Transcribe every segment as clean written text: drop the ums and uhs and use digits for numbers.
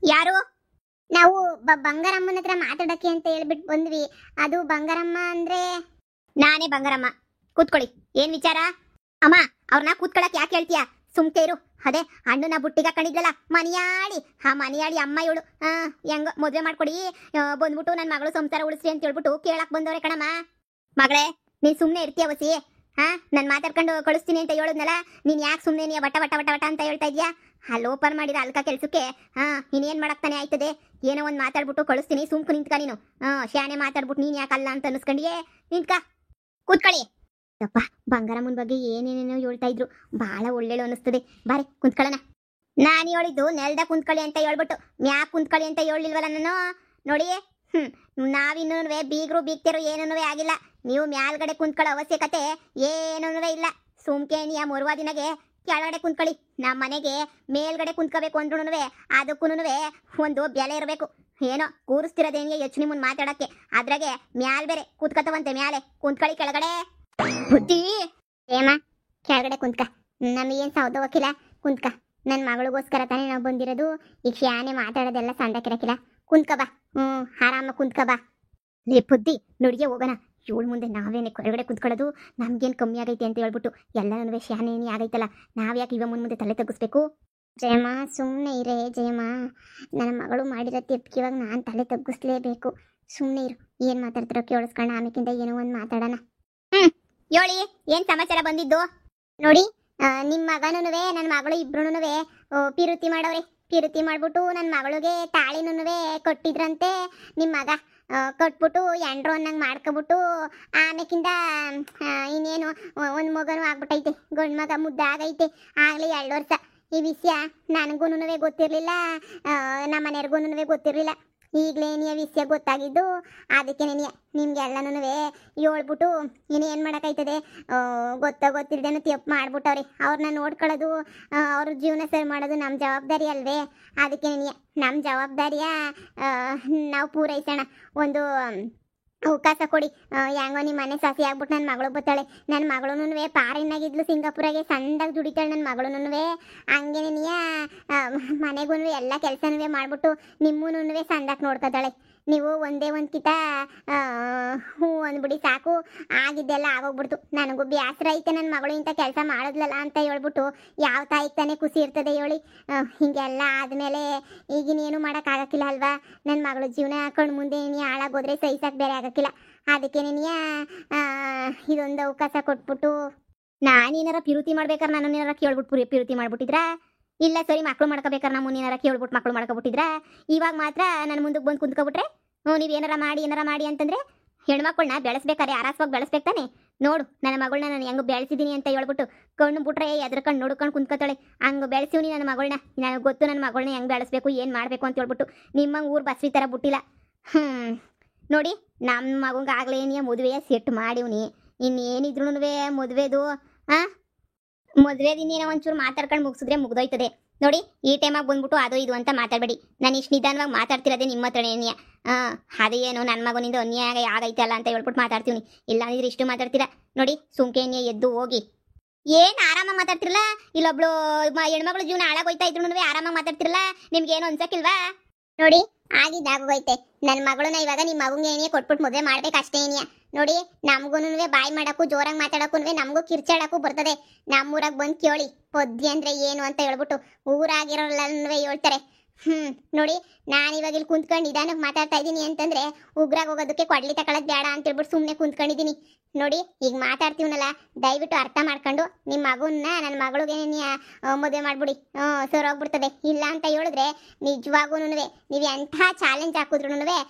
ಯಾರು? ನಾವು ಬಂಗಾರಮ್ಮನ ಹತ್ರ ಮಾತಾಡಕ್ಕೆ ಅಂತ ಹೇಳ್ಬಿಟ್ಟು ಬಂದ್ವಿ. ಅದು ಬಂಗಾರಮ್ಮ ಅಂದ್ರೆ ನಾನೇ ಬಂಗಾರಮ್ಮ. ಕೂತ್ಕೊಳ್ಳಿ. ಏನ್ ವಿಚಾರ? ಅಮ್ಮ, ಅವ್ರನ್ನ ಕೂತ್ಕೊಳಕ್ ಯಾಕೆ ಹೇಳ್ತೀಯಾ? ಸುಮ್ಕೆ ಇರು. ಅದೇ ಹಣ್ಣುನ ಬುಟ್ಟಿಗ ಕಣಿದ್ಲಲ್ಲ ಮನಿಯಾಳಿ, ಆ ಮನಿಯಾಳಿ ಅಮ್ಮ ಇವಳು. ಹೆಂಗ ಮದ್ವೆ ಮಾಡ್ಕೊಡಿ ಬಂದ್ಬಿಟ್ಟು ನನ್ನ ಮಗಳು ಸಂಸಾರ ಉಳಿಸ್ರಿ ಅಂತ ಹೇಳ್ಬಿಟ್ಟು ಕೇಳಕ್ ಬಂದವ್ರೆ ಕಣಮ್ಮ. ಮಗಳೇ, ನೀನ್ ಸುಮ್ನೆ ಇರ್ತೀಯ ವಸಿ? ನಾನು ಮಾತಾಡ್ಕೊಂಡು ಕಳಿಸ್ತೀನಿ ಅಂತ ಹೇಳಿದ್ನಲ್ಲ, ನೀನ್ ಯಾಕೆ ಸುಮ್ನೆ ನೀ ವಟ ವಟ ವಟ ವಟ ಅಂತ ಹೇಳ್ತಾ ಇದೀಯಾ? ಲೋಪರ್ ಮಾಡಿದ ಅಲ್ಕ ಕೆಲ್ಸಕ್ಕೆ ಇನ್ನೇನ್ ಮಾಡಕ್ತಾನೆ ಆಯ್ತದೆ? ಏನೋ ಒಂದ್ ಮಾತಾಡ್ಬಿಟ್ಟು ಕಳಿಸ್ತೀನಿ, ಸುಮ್ಕು ನಿಂತ್ಕ ನೀನು. ಶಾನೆ ಮಾತಾಡ್ಬಿಟ್ಟು ನೀನ್ ಯಾಕಲ್ಲ ಅಂತ ಅನ್ಸ್ಕೊಂಡಿಯೇ? ನಿಂತ್ಕ, ಕೂತ್ಕೊಳ್ಳಿ. ಯಪ್ಪ, ಬಂಗಾರಮ್ಮನ ಬಗ್ಗೆ ಏನೇನೇನೋ ಹೇಳ್ತಾ ಇದ್ರು, ಬಹಳ ಒಳ್ಳೆಳು ಅನಿಸ್ತದೆ. ಬಾರೆ ಕುಂತ್ಕೊಳ್ಳೋಣ. ನಾನು ಹೇಳಿದ್ದು ನೆಲ್ದ ಕುಂತ್ಕೊಳ್ಳಿ ಅಂತ ಹೇಳ್ಬಿಟ್ಟು ಮ್ಯಾಕ್ ಕುಂತ್ಕೊಳ್ಳಿ ಅಂತ ಹೇಳಿಲ್ವಲ್ಲ ನಾನು? ನೋಡಿ, ನಾವಿನ್ನೂ ಬೀಗರು ಬೀಗ್ತಿರೋ ಏನೂ ಆಗಿಲ್ಲ. ನೀವು ಮ್ಯಾಲ್ಗಡೆ ಕುಂತ್ಕೊಳ್ಳೋ ಅವಶ್ಯಕತೆ ಏನೂ ಇಲ್ಲ. ಸುಮ್ಕೇನಿಯ ಮೂರ್ವ ದಿನಗೆ ಕೆಳಗಡೆ ಕುಂತ್ಕೊಳ್ಳಿ. ನಮ್ಮ ಮನೆಗೆ ಮೇಲ್ಗಡೆ ಕುಂತ್ಕೋಬೇಕು ಅಂದ್ರೂ ಅದಕ್ಕೂ ಒಂದು ಬೆಲೆ ಇರಬೇಕು. ಏನೋ ಕೂರಿಸ್ತಿರೋದೇನಿಗೆ ಯೋಚನೆ ಮುಂದೆ ಮಾತಾಡಕ್ಕೆ, ಅದ್ರಾಗೆ ಮ್ಯಾಲ್ ಬೇರೆ ಕೂತ್ಕತವಂತೆ. ಮ್ಯಾಲೆ ಕುಂತ್ಕೊಳ್ಳಿ, ಕೆಳಗಡೆ ಬುದ್ಧಿ. ಏಮ, ಕೆಳಗಡೆ ಕುಂತ್ಕ. ನಮಗೇನು ಸೌದವಕ್ಕಿಲ್ಲ, ಕುಂತ್ಕ. ನನ್ನ ಮಗಳಿಗೋಸ್ಕರ ತಾನೇ ನಾವು ಬಂದಿರೋದು. ಈಗ ಶಾನೆ ಮಾತಾಡೋದೆಲ್ಲ ಸಂಡಕ್ಕಿರಕ್ಕಿಲ್ಲ. ಕುಂತ್ಕ ಬಾ. ಆರಾಮ ಕುಂತ್ಕ ಬಾ. ಲೇ ಬುದ್ಧಿ, ನುಡಿಗೆ ಹೋಗೋಣ. ಇವಳು ಮುಂದೆ ನಾವೇನೆ ಹೊರಗಡೆ ಕುಂತ್ಕೊಳ್ಳೋದು? ನಮ್ಗೇನು ಕಮ್ಮಿ ಆಗೈತೆ ಅಂತ ಹೇಳ್ಬಿಟ್ಟು ಎಲ್ಲನೂ ಶಾನೇನಿ ಆಗೈತಲ್ಲ, ನಾವ್ಯಾಕೆ ಇವ ಮುಂದೆ ತಲೆ ತಗ್ಗಿಸ್ಬೇಕು? ಜಯಮ್ಮ, ಸುಮ್ಮನೆ ಇರೇ ಜಯಮ್ಮ. ನನ್ನ ಮಗಳು ಮಾಡಿರೋ ತಿಪ್ಪಿಗೆ ಇವಾಗ ನಾನು ತಲೆ ತಗ್ಗಿಸ್ಲೇಬೇಕು. ಸುಮ್ಮನೆ ಇರು. ಏನು ಮಾತಾಡ್ತಿರೋ ಕೇಳಿಸ್ಕೊಳ್ಳೋಣ, ಆಮೇಕಿಂದ ಏನೋ ಒಂದು ಮಾತಾಡೋಣ. ಹೇಳಿ, ಏನು ಸಮಾಚಾರ ಬಂದಿದ್ದು? ನೋಡಿ, ನಿಮ್ಮ ಮಗನೂ ನನ್ನ ಮಗಳು ಇಬ್ರು ಪಿರುತಿ ಮಾಡವ್ರೆ. ಪಿರುತಿ ಮಾಡ್ಬಿಟ್ಟು ನನ್ನ ಮಗಳಿಗೆ ತಾಳಿನೂ ಕೊಟ್ಟಿದ್ರಂತೆ. ನಿಮ್ಮ ಮಗ ಕೊಟ್ಬಿಟ್ಟು ಎಂಡ್ರು ಅನ್ನಂಗೆ ಮಾಡ್ಕೊಬಿಟ್ಟು ಆಮೇಕಿಂದ ಇನ್ನೇನು ಒಂದು ಮಗನೂ ಆಗ್ಬಿಟ್ಟೈತೆ. ಗಂಡು ಮಗ ಮುದ್ದಾಗೈತೆ. ಆಗಲೇ 2 ವರ್ಷ. ಈ ವಿಷಯ ನನಗೂ ಗೊತ್ತಿರಲಿಲ್ಲ, ನಮ್ಮ ಮನೆಯವ್ರಿಗೂ ಗೊತ್ತಿರಲಿಲ್ಲ. ಈಗಲೇ ನೀ ವಿಷಯ ಗೊತ್ತಾಗಿದ್ದು. ಅದಕ್ಕೆ ನಿಮ್ಗೆಲ್ಲನೂ ಹೇಳ್ಬಿಟ್ಟು ಇನ್ನೇನು ಮಾಡೋಕ್ಕಾಯ್ತದೆ? ಗೊತ್ತಿಲ್ಲದೇನು ತಪ್ಪು ಮಾಡ್ಬಿಟ್ಟವ್ರಿ. ಅವ್ರನ್ನ ನೋಡ್ಕೊಳ್ಳೋದು, ಅವ್ರ ಜೀವನ ಸರಿ ಮಾಡೋದು ನಮ್ಮ ಜವಾಬ್ದಾರಿ ಅಲ್ವೇ? ಅದಕ್ಕೆ ನಮ್ಮ ಜವಾಬ್ದಾರಿಯ ನಾವು ಪೂರೈಸೋಣ. ಒಂದು ಅವಕಾಶ ಕೊಡಿ. ಹೆಂಗೋ ನಿಮ್ಮ ಮನೆ ಸಸಿ ಆಗ್ಬಿಟ್ಟು ನನ್ನ ಮಗಳು ಬರ್ತಾಳೆ. ನನ್ನ ಮಗಳೂ ಪಾರಿನಾಗಿದ್ಲು, ಸಿಂಗಾಪುರಾಗೆ ಸಣ್ಣದಾಗಿ ದುಡಿತಾಳೆ ನನ್ನ ಮಗಳೂ. ಹಂಗೆ ಮನೆಗೂ ಎಲ್ಲ ಕೆಲಸನೂ ಮಾಡಿಬಿಟ್ಟು ನಿಮ್ಮೂ ಸಣ್ಣದಾಗಿ ನೋಡ್ಕೊತಾಳೆ. ನೀವು ಒಂದೇ ಒಂದು ಕಿತ ಹ್ಞೂ ಅಂದ್ಬಿಡಿ ಸಾಕು, ಆಗಿದ್ದೆಲ್ಲ ಆಗೋಗ್ಬಿಡ್ತು. ನನಗೂ ಬೇಸರ ಐತೆ, ನನ್ನ ಮಗಳು ಇಂಥ ಕೆಲಸ ಮಾಡಿದ್ಲಲ್ಲ ಅಂತ ಹೇಳ್ಬಿಟ್ಟು. ಯಾವ ತಾಯಿಗೆ ತಾನೇ ಖುಷಿ ಇರ್ತದೆ ಹೇಳಿ? ಹೀಗೆಲ್ಲ ಆದಮೇಲೆ ಈಗಿನೇನು ಮಾಡೋಕ್ಕಾಗಕ್ಕಿಲ್ಲ ಅಲ್ವಾ? ನನ್ನ ಮಗಳ ಜೀವನ ಕಣ್ಣು ಮುಂದೆ ಹಾಳಾಗೋದ್ರೆ ಸಹಿಸಕ್ಕೆ ಬೇರೆ ಆಗಕ್ಕಿಲ್ಲ. ಅದಕ್ಕೆ ಇದೊಂದು ಅವಕಾಶ ಕೊಟ್ಬಿಟ್ಟು ನಾನೇನಾರ ಪಿರುತಿ ಮಾಡ್ಬೇಕಾರೆ ನಾನು ಏನಾರ ಕೇಳ್ಬಿಟ್ಟು ಪಿರುತಿ ಮಾಡ್ಬಿಟ್ಟಿದ್ರಾ? ಇಲ್ಲ ಸರಿ, ಮಕ್ಳು ಮಾಡ್ಕೋಬೇಕಾರೆ ನಮ್ಮ ಏನಾರ ಕೇಳ್ಬಿಟ್ಟು ಮಕ್ಳು ಮಾಡ್ಕೊಬಿಟ್ಟಿದ್ರಾ? ಇವಾಗ ಮಾತ್ರ ನನ್ನ ಮುಂದಕ್ಕೆ ಬಂದು ಕುಂತ್ಕೊಬಿಟ್ರೆ ನೀವು ಏನಾರ ಮಾಡಿ ಅಂತಂದರೆ ಹೆಣ್ಮಕ್ಳನ್ನ ಬೆಳೆಸ್ಬೇಕಾರೆ ಆರಾಸವಾಗಿ ಬೆಳೆಸ್ಬೇಕು ತಾನೆ? ನೋಡು, ನನ್ನ ಮಗಳನ್ನ ನಾನು ಹೆಂಗೆ ಬೆಳೆಸಿದ್ದೀನಿ ಅಂತ ಹೇಳ್ಬಿಟ್ಟು ಕಣ್ಣು ಬಿಟ್ರೆ ಎದ್ರಕಂಡು ನೋಡ್ಕೊಂಡು ಕುಂತ್ಕೊತಾಳೆ. ಹಂಗೆ ಬೆಳೆಸಿವ್ನಿ ನನ್ನ ಮಗಳನ್ನ. ನನಗೆ ಗೊತ್ತು ನನ್ನ ಮಗಳನ್ನ ಹೆಂಗೆ ಬೆಳೆಸ್ಬೇಕು, ಏನು ಮಾಡಬೇಕು ಅಂತ ಹೇಳ್ಬಿಟ್ಟು. ನಿಮ್ಮಂಗೆ ಊರು ಬಸ್ರಿ ಥರ ಬಿಟ್ಟಿಲ್ಲ. ನೋಡಿ, ನಮ್ಮ ಮಗಂಗೆ ಆಗಲೇ ಮದುವೆಯ ಸೆಟ್ ಮಾಡಿವ್ನಿ. ಇನ್ನೇನಿದ್ರು ಮದುವೆದು ಮದುವೆದಿನ್ನೇನೋ ಒಂಚೂರು ಮಾತಾಡ್ಕೊಂಡು ಮುಗಿಸಿದ್ರೆ ಮುಗ್ದೋಯ್ತದೆ. ನೋಡಿ, ಈ ಟೈಮಾಗಿ ಬಂದ್ಬಿಟ್ಟು ಅದು ಇದು ಅಂತ ಮಾತಾಡಬೇಡಿ. ನಾನು ಇಷ್ಟು ನಿಧಾನವಾಗಿ ಮಾತಾಡ್ತಿರೋದೇ ನಿಮ್ಮ ಹತ್ರನೇ. ಅದೇನು ನನ್ನ ಮಗನಿಂದ ಅನ್ಯಾಯ ಆಗೈತಲ್ಲ ಅಂತ ಹೇಳ್ಬಿಟ್ಟು ಮಾತಾಡ್ತೀವಿ. ಇಲ್ಲ ಅಂದ್ರೆ ಇಷ್ಟು ಮಾತಾಡ್ತೀರಾ? ನೋಡಿ, ಸುಮ್ಕೇನ್ಯ ಎದ್ದು ಹೋಗಿ. ಏನು ಆರಾಮಾಗಿ ಮಾತಾಡ್ತಿರಲ್ಲ? ಇಲ್ಲೊಬ್ಳು ಹೆಣ್ಮಗಳು ಜೀವನ ಹಾಳಾಗೋಯ್ತಾ ಇದ್ರು ಆರಾಮಾಗಿ ಮಾತಾಡ್ತಿರಲ್ಲ? ನಿಮ್ಗೇನು ಅನ್ಸಕ್ಕಿಲ್ವಾ? ನೋಡಿ, ಆಗಿದ್ದಾಗೋಯ್ತೆ. ನನ್ನ ಮಗಳನ್ನ ಇವಾಗ ನಿಮ್ಮ ಮಗುಂಗೆ ಏನೇ ಕೊಟ್ಬಿಟ್ಟು ಮದುವೆ ಮಾಡ್ಬೇಕು ಅಷ್ಟೇ ಏನಿಯ. ನೋಡಿ, ನಮಗೂ ಬಾಯಿ ಮಾಡೋಕ್ಕೂ ಜೋರಾಗಿ ಮಾತಾಡೋಕ್ಕೂ ನಮಗೂ ಕಿರ್ಚಾಡೋಕ್ಕೂ ಬರ್ತದೆ. ನಮ್ಮೂರಾಗ ಬಂದು ಕೇಳಿ ಪೊದ್ದಿ ಅಂದರೆ ಏನು ಅಂತ ಹೇಳ್ಬಿಟ್ಟು. ಊರಾಗಿರೋಲ್ಲೇ ಹೇಳ್ತಾರೆ. ನೋಡಿ, ನಾನು ಇವಾಗ ಇಲ್ಲಿ ಕುಂತ್ಕೊಂಡು ನಿಧಾನಕ್ಕೆ ಮಾತಾಡ್ತಾ ಇದ್ದೀನಿ ಅಂತಂದರೆ ಉಗ್ರಾಗ ಹೋಗೋದಕ್ಕೆ ಕೊಡ್ಲಿ ತಗೊಳ್ಳೋದು ಬೇಡ ಅಂತ ಹೇಳ್ಬಿಟ್ಟು ಸುಮ್ಮನೆ ಕುಂತ್ಕೊಂಡಿದ್ದೀನಿ. ನೋಡಿ, ಈಗ ಮಾತಾಡ್ತೀವನಲ್ಲ, ದಯವಿಟ್ಟು ಅರ್ಥ ಮಾಡ್ಕೊಂಡು ನಿಮ್ಮ ಮಗುನ್ನ ನನ್ನ ಮಗಳಿಗೆ ಮದುವೆ ಮಾಡ್ಬಿಡಿ. ಸರೋಗ್ಬಿಡ್ತದೆ. ಇಲ್ಲ ಅಂತ ಹೇಳಿದ್ರೆ ನಿಜವಾಗೂ ನೀವು ಎಂಥ ಚಾಲೆಂಜ್ ಹಾಕಿದ್ರು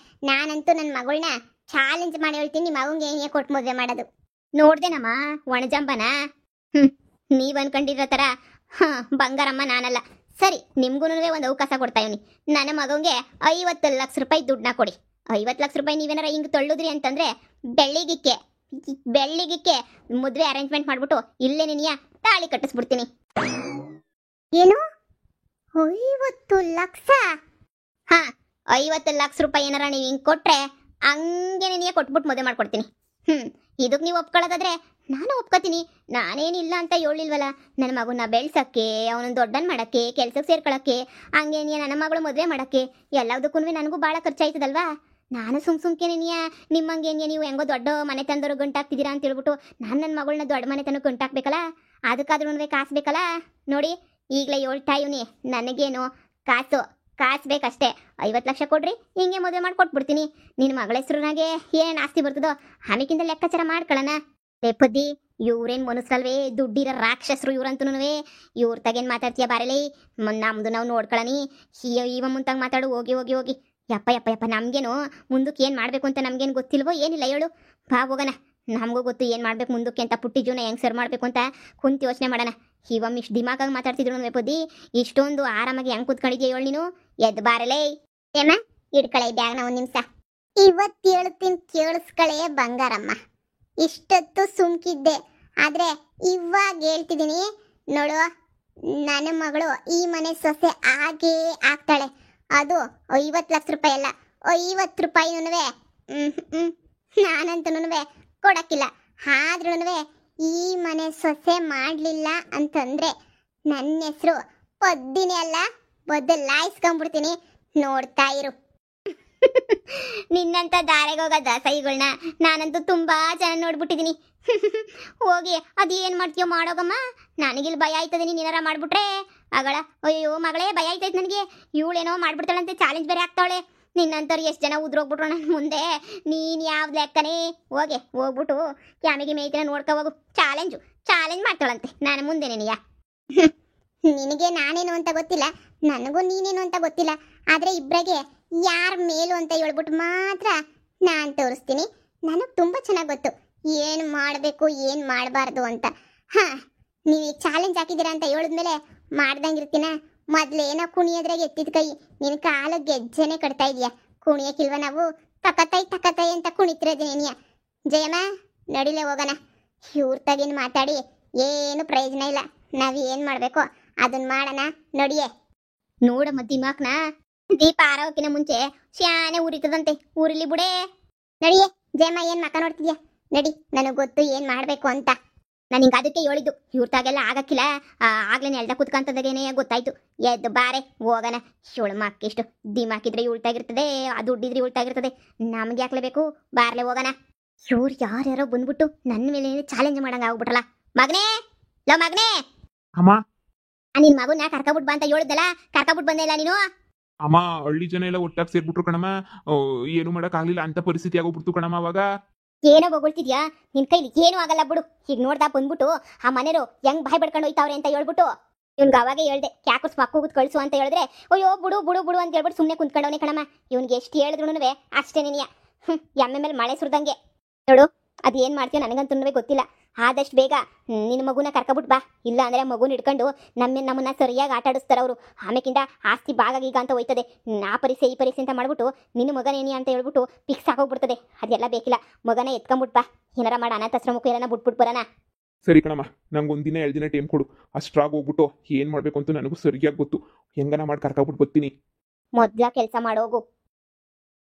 ನಾನಂತೂ ನನ್ನ ಮಗಳನ್ನ ಚಾಲೆಂಜ್ ಮಾಡಿ ಹೇಳ್ತೀನಿ, ನಿಮ್ಮ ಮಗುಂಗೆ ಏನೇ ಕೊಟ್ಟು ಮದುವೆ ಮಾಡೋದು. ನೋಡ್ದೇನಮ್ಮ ಒಣಜಂಬನ? ನೀವು ಅನ್ಕೊಂಡಿರೋ ಥರ ಬಂಗಾರಮ್ಮ ನಾನಲ್ಲ. ಸರಿ, ನಿಮ್ಗೂ ಒಂದು ಅವಕಾಶ ಕೊಡ್ತಾ ಇವನಿ. ನನ್ನ ಮಗಂಗೆ 50 ಲಕ್ಷ ರೂಪಾಯಿ ದುಡ್ಡನ್ನ ಕೊಡಿ. 50 ಲಕ್ಷ ರೂಪಾಯಿ ನೀವೇನಾರ ಹಿಂಗೆ ತೊಳ್ಳೋದ್ರಿ ಅಂತಂದರೆ ಬೆಳ್ಳಿಗಿಕ್ಕೆ ಮದುವೆ ಅರೇಂಜ್ಮೆಂಟ್ ಮಾಡಿಬಿಟ್ಟು ಇಲ್ಲೇ ನಿನಿಯ ತಾಳಿ ಕಟ್ಟಿಸ್ಬಿಡ್ತೀನಿ. ಏನು 50 ಲಕ್ಷ? 50 ಲಕ್ಷ ರೂಪಾಯಿ ಏನಾರ ನೀವು ಹಿಂಗೆ ಕೊಟ್ಟರೆ ಹಂಗೆ ನಿನಿಯ ಕೊಟ್ಬಿಟ್ಟು ಮದುವೆ ಮಾಡ್ಕೊಡ್ತೀನಿ. ಇದಕ್ಕೆ ನೀವು ಒಪ್ಕೊಳ್ಳೋದಾದ್ರೆ ನಾನು ಒಪ್ಕೋತೀನಿ. ನಾನೇನಿಲ್ಲ ಅಂತ ಹೇಳಿಲ್ವಲ್ಲ. ನನ್ನ ಮಗುನ ಬೆಳ್ಸಕ್ಕೆ, ಅವನನ್ನ ದೊಡ್ಡನ್ ಮಾಡಕ್ಕೆ, ಕೆಲ್ಸಕ್ಕೆ ಸೇರ್ಕೊಳಕ್ಕೆ, ಹಂಗೇನಿಯ ನನ್ನ ಮಗಳು ಮದುವೆ ಮಾಡಕ್ಕೆ ಎಲ್ಲದಕ್ಕೂ ನನಗೂ ಭಾಳ ಖರ್ಚಾಯ್ತದಲ್ವಾ. ನಾನು ಸುಮ್ಕೆ ನಿಮ್ಮಂಗೇನಿಯ ನೀವು ಹೆಂಗೋ ದೊಡ್ಡ ಮನೆ ತಂದವರು ಗಂಟಾಗ್ತಿದ್ದೀರಾ ಅಂತ ಹೇಳ್ಬಿಟ್ಟು ನಾನು ನನ್ನ ಮಗಳನ್ನ ದೊಡ್ಡ ಮನೆ ತನಕ ಗಂಟಾಕ್ಬೇಕಲ್ಲ. ಅದಕ್ಕಾದ್ರೂ ಕಾಸು ಬೇಕಲ್ಲ. ನೋಡಿ ಈಗಲೇ ಹೇಳ್ತಾ ಇವನಿ, ನನಗೇನು ಕಾಸು ಬೇಕಷ್ಟೇ. 50 ಲಕ್ಷ ಕೊಡ್ರಿ, ಹಿಂಗೆ ಮದುವೆ ಮಾಡ್ಕೊಟ್ಬಿಡ್ತೀನಿ. ನಿನ್ನ ಮಗಳ ಹೆಸ್ರುನಾಗೆ ಏನು ಆಸ್ತಿ ಬರ್ತದೋ ಆಮೇಕಿಂದ ಲೆಕ್ಕಾಚಾರ ಮಾಡ್ಕೊಳ್ಳೋಣ. ರೇಪದ್ದಿ ಇವ್ರೇನು ಮನಸ್ಸಲ್ವೇ, ದುಡ್ಡಿರೋ ರಾಕ್ಷಸರು ಇವ್ರಂತೂ. ಇವ್ರ ತಗೇನು ಮಾತಾಡ್ತೀಯ ಬಾರಲಿ, ನಮ್ದು ನಾವು ನೋಡ್ಕೊಳ್ಳಿ. ಇವ ಮುಂತಾಗ ಮಾತಾಡು. ಹೋಗಿ ಹೋಗಿ ಹೋಗಿ ಯಪ್ಪ ನಮಗೇನು ಮುಂದಕ್ಕೆ ಏನು ಮಾಡಬೇಕು ಅಂತ ನಮಗೇನು ಗೊತ್ತಿಲ್ವೋ ಏನಿಲ್ಲ ಹೇಳು. ಬಾ ಹೋಗೋಣ, ನಮಗೂ ಗೊತ್ತು ಏನು ಮಾಡ್ಬೇಕು ಮುಂದಕ್ಕೆ ಅಂತ. ಪುಟ್ಟಿ ಜೀವನ ಹೆಂಗೆ ಸರ್ ಮಾಡಬೇಕು ಅಂತ ಕುಂತು ಯೋಚನೆ ಮಾಡೋಣ. ಇವಮ್ಮ ಇಷ್ಟು ದಿಮಾಕಾಗಿ ಮಾತಾಡ್ತಿದ್ರು ನೇಪದಿ, ಇಷ್ಟೊಂದು ಆರಾಮಾಗಿ ಹೆಂಗೆ ಕೂತ್ಕೊಂಡಿದ್ಯಾ ಹೇಳು ನೀನು. ಎದ್ದು ಬಾರಲೇ ಏಮ, ಇಡ್ಕಳೆ ಬ್ಯಾಗ್ನ ಒಂದು ನಿಮಿಷ. ಇವತ್ತು ಹೇಳ್ತೀನಿ ಕೇಳಿಸ್ಕಳೆ ಬಂಗಾರಮ್ಮ. ಇಷ್ಟೊತ್ತು ಸುಮ್ಕಿದ್ದೆ, ಆದರೆ ಇವಾಗ ಹೇಳ್ತಿದ್ದೀನಿ ನೋಡು. ನನ್ನ ಮಗಳು ಈ ಮನೆ ಸೊಸೆ ಆಗೇ ಆಗ್ತಾಳೆ. ಅದು 50 ಲಕ್ಷ ರೂಪಾಯಿ ಅಲ್ಲ, 50 ರೂಪಾಯಿನೂ ನಾನಂತನೂ ಕೊಡಕ್ಕಿಲ್ಲ. ಆದ್ರೂ ಈ ಮನೆ ಸೊಸೆ ಮಾಡಲಿಲ್ಲ ಅಂತಂದ್ರೆ ನನ್ನ ಹೆಸರು ಪದ್ದಿನೇ ಅಲ್ಲ, ಬದಲಾಯಿಸ್ಕೊಂಡ್ಬಿಡ್ತೀನಿ. ನೋಡ್ತಾ ಇರು. ನಿನ್ನಂತ ದಾರೆಗೆ ಹೋಗೋ ದಸೈಗಳನ್ನ ನಾನಂತೂ ತುಂಬಾ ಜನ ನೋಡ್ಬಿಟ್ಟಿದ್ದೀನಿ. ಹೋಗಿ ಅದೇನು ಮಾಡ್ತೀಯೋ ಮಾಡೋಗಮ್ಮ. ನನಗಿಲ್ಲಿ ಭಯ ಆಯ್ತದೆ, ನೀನು ಏನಾರ ಮಾಡ್ಬಿಟ್ರೆ ಆಗಳ. ಅಯ್ಯೋ ಮಗಳೇ, ಭಯ ಆಯ್ತೈತೆ ನನಗೆ. ಇವಳೇನೋ ಮಾಡ್ಬಿಡ್ತಾಳಂತೆ, ಚಾಲೆಂಜ್ ಬೇರೆ ಆಗ್ತಾವಳೆ. ನಿನ್ನಂತವ್ರು ಎಷ್ಟು ಜನ ಉದ್ರೋಗ್ಬಿಟ್ರು ನನ್ನ ಮುಂದೆ. ನೀನು ಯಾವ್ದು ಲೆಕ್ಕನೇ. ಹೋಗ್ಬಿಟ್ಟು ಕ್ಯಾಮಿಗೆ ಮೇಯ್ತಿನ ನೋಡ್ಕೊ ಹೋಗು. ಚಾಲೆಂಜ್ ಮಾಡ್ತಾಳಂತೆ ನಾನು ಮುಂದೆ ನಿನಗೆ. ನಿನಗೆ ನಾನೇನು ಅಂತ ಗೊತ್ತಿಲ್ಲ, ನನಗೂ ನೀನೇನು ಅಂತ ಗೊತ್ತಿಲ್ಲ. ಆದರೆ ಇಬ್ಬರಿಗೆ ಯಾರ ಮೇಲು ಅಂತ ಹೇಳ್ಬಿಟ್ಟು ಮಾತ್ರ ನಾನು ತೋರಿಸ್ತೀನಿ. ನನಗೆ ತುಂಬ ಚೆನ್ನಾಗಿ ಗೊತ್ತು ಏನು ಮಾಡಬೇಕು ಏನು ಮಾಡಬಾರ್ದು ಅಂತ. ನೀವು ಚಾಲೆಂಜ್ ಹಾಕಿದ್ದೀರಾ ಅಂತ ಹೇಳಿದ್ಮೇಲೆ ಮಾಡ್ದಂಗಿರ್ತೀನ. ಮೊದಲೇನೋ ಕುಣಿಯೋದ್ರಾಗ ಎತ್ತಿದ ಕೈ, ನಿನ್ನ ಕಾಲು ಗೆಜ್ಜೆನೆ ಕಟ್ತಾ ಇದೆಯಾ. ಕುಣಿಯಕ್ಕಿಲ್ವ ನಾವು? ತಕತೈ ಅಂತ ಕುಣಿತಿರೋದು ನೀನಿಯ. ಜಯಮ್ಮ ನಡಿಲೆ ಹೋಗೋಣ. ಇವ್ರ ತಗೇನು ಮಾತಾಡಿ ಏನು ಪ್ರಯೋಜನ ಇಲ್ಲ. ನಾವು ಏನು ಮಾಡಬೇಕು ಅದನ್ನ ಮಾಡೋಣ. ನಡಿಯೇ ನೋಡಮ್ಮ ದಿಮಾಕ್ನ. ದೀಪ ಆರೋಕ್ಕಿನ ಮುಂಚೆ ಶಾನೆ ಉರಿತದಂತೆ, ಊರಿಲಿ ಬಿಡೇ. ನಡಿಯೇ ಜಯಮ್ಮ, ಏನು ಮಕ್ಕ ನೋಡ್ತಿದ್ಯಾ? ನಡಿ, ನನಗೆ ಗೊತ್ತು ಏನು ಮಾಡಬೇಕು ಅಂತ. ನಾನು ಹಿಂಗೆ ಅದಕ್ಕೆ ಹೇಳಿದ್ದು, ಇವ್ರ ತಾಗೆಲ್ಲ ಆಗಕ್ಕಿಲ್ಲ. ಆಗ್ಲೇ ಎಳ್ದ ಕುತ್ಕೊಂತದಾಗೇನೆ ಗೊತ್ತಾಯ್ತು. ಎದ್ದು ಬಾರೆ ಹೋಗೋಣ. ಇವಳು ಮಕ್ಕಿಷ್ಟು ದಿಮಾಕಿದ್ರೆ ಉಳ್ತಾಗಿರ್ತದೆ, ಅದು ದುಡ್ಡಿದ್ರೆ ಉಳ್ತಾಗಿರ್ತದೆ. ನಮ್ಗೆ ಯಾಕ್ಲೇಬೇಕು, ಬಾರ್ಲೆ ಹೋಗೋಣ. ಇವ್ರು ಯಾರ್ಯಾರೋ ಬಂದ್ಬಿಟ್ಟು ನನ್ನ ಮೇಲೆ ಚಾಲೆಂಜ್ ಮಾಡಂಗ ಆಗ್ಬಿಟ್ರಲ್ಲ. ಮಗನೇ ಅಮ್ಮ, ನಿನ್ ಮಗುನ ಕರ್ಕೊಬಿಟ್ ಬಾ ಅಂತ ಹೇಳಿದ್ದಲ್ಲ, ಕರ್ಕೊಬಿಟ್ ಬಂದೇ ಇಲ್ಲ ನೀನು. ಅಮ್ಮ, ಹಳ್ಳಿ ಜನ ಎಲ್ಲ ಒಟ್ಟಾಗಿ ಸೇರ್ಬಿಟ್ರು ಕಣಮ್ಮ. ಏನು ಮಾಡಕ್ ಆಗ್ಲಿಲ್ಲ ಅಂತ ಪರಿಸ್ಥಿತಿ ಆಗೋಗ್ಬಿಡ್ತು ಕಣಮ್ಮ. ಅವಾಗ ಏನೋ ಬೊಗಳ್ತಿದ್ಯಾ, ನಿನ್ ಕೈಲಿ ಏನೂ ಆಗಲ್ಲ ಬಿಡು. ಈಗ ನೋಡ್ದಾ ಬಂದ್ಬಿಟ್ಟು ಆ ಮನೆಯವರು ಹೆಂಗ್ ಬಾಯ್ ಬಡ್ಕೊಂಡು ಹೋಯ್ತಾವ್ರೆ ಅಂತ ಹೇಳ್ಬಿಟ್ಟು ಇವ್ನಿಗೆ ಅವಾಗೆ ಹೇಳ್ದೆ, ಕ್ಯಾಕರ್ಸ್ ಮಕ್ಕೋಗುತ್ ಕಳ್ಸು ಅಂತ ಹೇಳಿದ್ರೆ ಅಯ್ಯೋ ಬಿಡು ಅಂತ ಹೇಳ್ಬಿಟ್ಟು ಸುಮ್ಮನೆ ಕುಂತ್ಕೊಂಡವನೇ ಕಣಮ್ಮ. ಇವ್ನಿಗೆ ಎಷ್ಟು ಹೇಳಿದ್ರು ಅಷ್ಟೇ ನೀನಿಯ. ಎಮ್ಮೆ ಮೇಲೆ ಮಳೆ ಸುರಿದಂಗೆ ನೋಡು. ಅದೇನು ಮಾಡ್ತೀಯೋ ನನಗಂತೂ ಗೊತ್ತಿಲ್ಲ. ಆದಷ್ಟು ಬೇಗ ನಿನ್ನ ಮಗುನ ಕರ್ಕೊಬಿಟ್ ಬಾ. ಇಲ್ಲ ಅಂದರೆ ಮಗುನ ಹಿಡ್ಕೊಂಡು ನಮ್ಮನ್ನ ಸರಿಯಾಗಿ ಆಟ ಆಡಿಸ್ತಾರೆ ಅವರು. ಆಮೇಕಿಂದ ಆಸ್ತಿ ಭಾಗೀಗ ಅಂತ ಹೋಯ್ತದೆ. ಆ ಪರೀಕ್ಷೆ ಈ ಪರೀಕ್ಷೆ ಅಂತ ಮಾಡ್ಬಿಟ್ಟು ನಿನ್ನ ಮಗನೇನಿ ಅಂತ ಹೇಳ್ಬಿಟ್ಟು ಫಿಕ್ಸ್ ಆಗೋಗ್ಬಿಡ್ತದೆ. ಅದೆಲ್ಲ ಬೇಕಿಲ್ಲ. ಮಗನ ಎತ್ಕೊಂಬಿಟ್ ಬಾ. ಏನಾರ ಮಾಡಿ ಅನಾಥಾಶ್ರಮಕ್ಕೂ ಏನಾರ ಬಿಟ್ಬಿಟ್ಟು ಬರೋಣ. ಸರಿ ಕಣಮ್ಮ, ನಂಗೆ ಒಂದಿನ 2 ದಿನ ಟೈಮ್ ಕೊಡು. ಅಷ್ಟ್ರಾಗಿ ಹೋಗ್ಬಿಟ್ಟು ಏನು ಮಾಡಬೇಕು ಅಂತ ನನಗೂ ಸರಿಯಾಗಿ ಗೊತ್ತು. ಹೆಂಗನ ಮಾಡಿ ಕರ್ಕೊಬಿಟ್ಟು ಬರ್ತೀನಿ. ಮೊದ್ಲ ಕೆಲಸ ಮಾಡೋಗು.